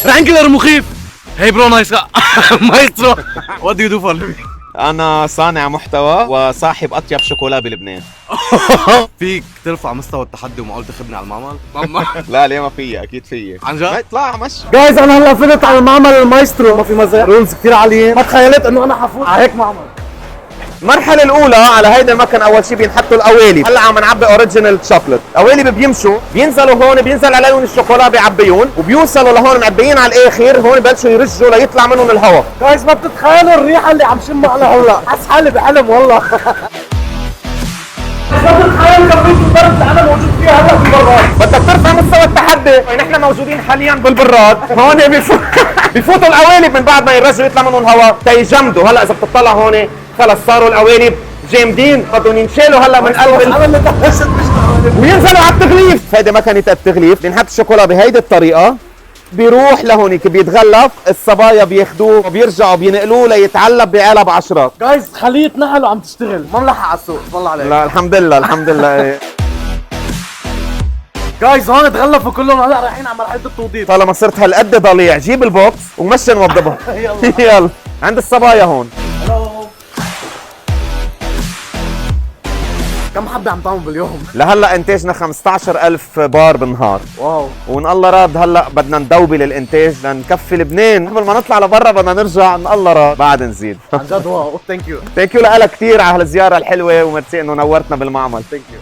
رانجلر مخيف. Hey bro, nice maestro. What do you do for a living? أنا صانع محتوى وصاحب أطيب شوكولا بلبنان. فيك ترفع مستوى التحدي ومعقول تخبني على المعمل؟ لا ليه ما فيي، أكيد فيي. عن جد؟ اطلع مشي. جايز انا هلا فزت على المعمل المايسترو، ما في مزاج، رولز كثير عاليين، ما تخيلت انه انا حفوت على هيك معمل. المرحلة الأولى على هيدا المكان أول شيء بينحطوا القوالب، هلا عم نعبي أوريجينال شوكليت، قوالب بيمشوا، بينزلوا هون بينزل عليهم الشوكولا بيعبيون، وبيوصلوا لهون معبيين على الآخر، هون ببلشوا يرجوا ليطلع منهم الهواء. جايز ما بتتخيلوا الريحه اللي عم شمها انا هلا، حس حالي بحلم والله. ما بتتخيل كمية البرد اللي انا موجود فيها هلا بالبراد. بدك ترفع مستوى التحدي، نحن موجودين حاليا بالبراد، هون بفوتوا القوالب من بعد ما يرجوا يطلع منهم الهواء تيجمدوا، هلا إذا بتطلع هون خلص صاروا القوالب جامدين، بدهم ينشالوا هلا من قلب وينزلوا على التغليف. هيدي مكنة التغليف، بنحط الشوكولا بهيدي الطريقة، بيروح لهونيك بيتغلف، الصبايا بياخدوه وبيرجعوا بينقلوه ليتعلب بعلب عشرات. جايز خلية نقل وعم تشتغل، ما ملحق على السوق، والله عليك. لا الحمد لله الحمد لله. جايز هون تغلفوا كلهم، هلا رايحين على مرحلة التوضيب. طالما صرت هالقد ضليع، جيب البوكس ومشي نوضبها. يلا عند الصبايا هون. كم حبة عم تعمل باليوم؟ لهلا انتاجنا 15,000 بار بالنهار. واو. وان الله راد هلا بدنا ندوبل الانتاج لنكفي لبنان، قبل ما نطلع لبرا بدنا نرجع ان الله راد بعد نزيد. عن جد واو، ثانك يو. ثانك يو لك كثير على هالزياره الحلوه، وميرسي انه نورتنا بالمعمل. ثانك يو.